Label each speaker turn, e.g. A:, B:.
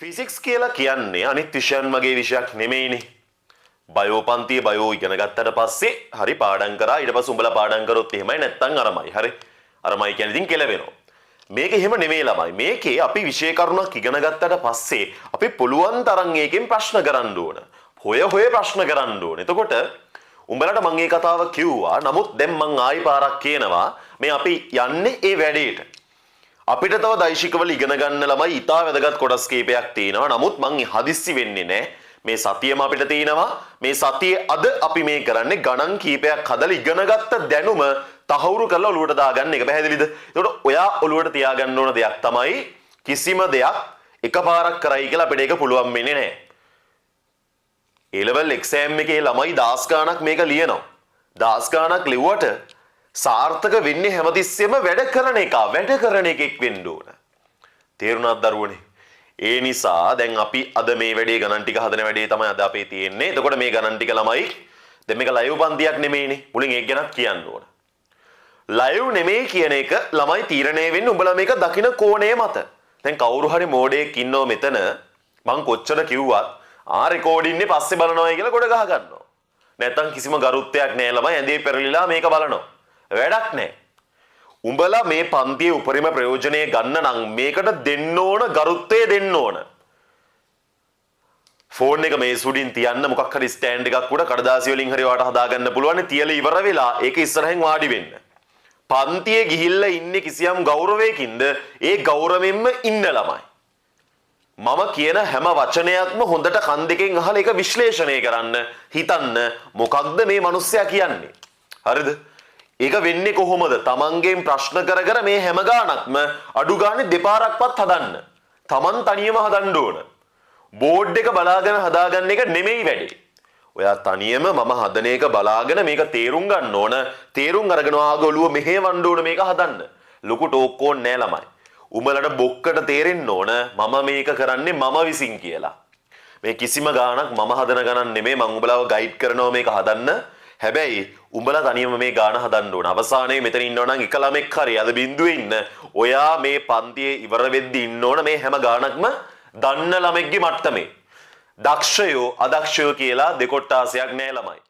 A: Physics කියලා කියන්නේ අනිත් විෂයන් වගේ විෂයක් නෙමෙයිනේ. බයෝ පන්තියේ බයෝ ඉගෙන ගත්තට පස්සේ හරි පාඩම් කරා ඊට පස්සේ උඹලා පාඩම් කරොත් එහෙමයි නැත්නම් අරමයි. හරි. අරමයි කියන්නේ ඉතින් කෙලවෙනවා. මේක එහෙම නෙමෙයි ළමයි. මේකේ අපි විෂය කරුණක් ඉගෙන ගත්තට පස්සේ අපි පුළුවන් තරම් ඒකෙන් ප්‍රශ්න කරන්න ඕන. හොය ප්‍රශ්න කරන්න ඕන. එතකොට උඹලට මම මේ කතාව කිව්වා. නමුත් දැන් මම ආයි පාරක් කියනවා මේ අපි යන්නේ ඒ වැඩේට. අපිට තව දෛශිකවල ඉගෙන ගන්න ළමයි ඉතා වැදගත් කොටස් කීපයක් තියෙනවා. නමුත් මං හදිස්සි වෙන්නේ නැහැ. මේ සතියම අපිට තියෙනවා. මේ සතියේ අද අපි මේ කරන්නේ ගණන් කීපයක් හදලා ඉගෙනගත්ත දැනුම තහවුරු කරලා ඔලුවට දාගන්න එක. පැහැදිලිද? ඒකට ඔයා ඔලුවට තියාගන්න ඕන දෙයක් තමයි කිසිම දෙයක් එකපාරක් කරයි කියලා අපිට ඒක පුළුවන් වෙන්නේ නැහැ. A level exam එකේ ළමයි 10 ගණක් මේක ලියනවා. 10 ගණක් ලිව්වට සාර්ථක වෙන්නේ හැමතිස්සෙම වැඩ කරන එකෙක් වෙන්න ඕන. තේරුණාද දරුවනේ? ඒ නිසා දැන් අපි අද මේ වැඩේ ගණන් ටික හදන වැඩේ තමයි අද අපේ තියෙන්නේ. එතකොට මේ ගණන් ටික ළමයි දැන් මේක ලයිව් පන්තියක් නෙමෙයිනේ. මුලින් ඒක ගැනත් කියන්න ඕන. ලයිව් නෙමෙයි කියන එක ළමයි තීරණය වෙන්නේ උඹලා මේක දකින කෝණය මත. දැන් කවුරු හරි මෝඩයෙක් ඉන්නව මෙතන මං කොච්චර කිව්වත් රෙකෝඩින් ඉන්නේ පස්සේ බලනවායි කියලා ගොඩ ගහ ගන්නවා. නැත්තම් කිසිම ගරුත්වයක් නැහැ ළමයි ඇඳේ පෙරලිලා මේක බලනවා. වැඩක් නැහැ. උඹලා මේ පන්තියේ උපරිම ප්‍රයෝජනය ගන්න නම් මේකට දෙන්න ඕන ගරුත්වය දෙන්න ඕන. ෆෝන් එක මේ සුඩින් තියන්න මොකක් හරි ස්ටෑන්ඩ් එකක් උඩ කඩදාසි වලින් හරි වාට හදාගන්න පුළුවන්. තියලා ඉවර වෙලා ඒක ඉස්සරහින් වාඩි වෙන්න. පන්තියේ ගිහිල්ලා ඉන්නේ කිසියම් ගෞරවයකින්ද ඒ ගෞරවෙන්ම ඉන්න ළමයි. මම කියන හැම වචනයක්ම හොඳට කන් දෙකෙන් අහලා ඒක විශ්ලේෂණය කරන්න හිතන්න මොකක්ද මේ මිනිස්සයා කියන්නේ. හරිද? ඒක වෙන්නේ කොහොමද? තමන්ගෙන් ප්‍රශ්න කර මේ හැම ගානක්ම අඩු ගානේ දෙපාරක්වත් හදන්න. තමන් තනියම හදන්න ඕන. බෝඩ් එක බලාගෙන හදාගන්න එක නෙමෙයි වැඩේ. ඔයා තනියම මම හදන එක බලාගෙන මේක තේරුම් ගන්න ඕන. තේරුම් අරගෙන ආග ඔළුව මෙහෙවන්න ඕන මේක හදන්න. ලොකු ටෝක් ඕන් නෑ ළමයි. උඹලට බොක්කට තේරෙන්න ඕන මම මේක කරන්නේ මම විසින් කියලා. මේ කිසිම ගානක් මම හදන ගණන් නෙමෙයි. මම උඹලව ගයිඩ් කරනවා මේක හදන්න. හැබැයි උඹලා තනියම මේ ගාන හදන්න ඕන. අවසානයේ මෙතන ඉන්නව නම් එක ළමෙක් හරි අද බින්දුවේ ඉන්න. ඔයා මේ පන්තියේ ඉවර වෙද්දි ඉන්න ඕන මේ හැම ගානක්ම දන්න ළමෙක්ගේ මට්ටමේ. දක්ෂයෝ අදක්ෂයෝ කියලා දෙකොට්ටාසයක් නෑ ළමයි.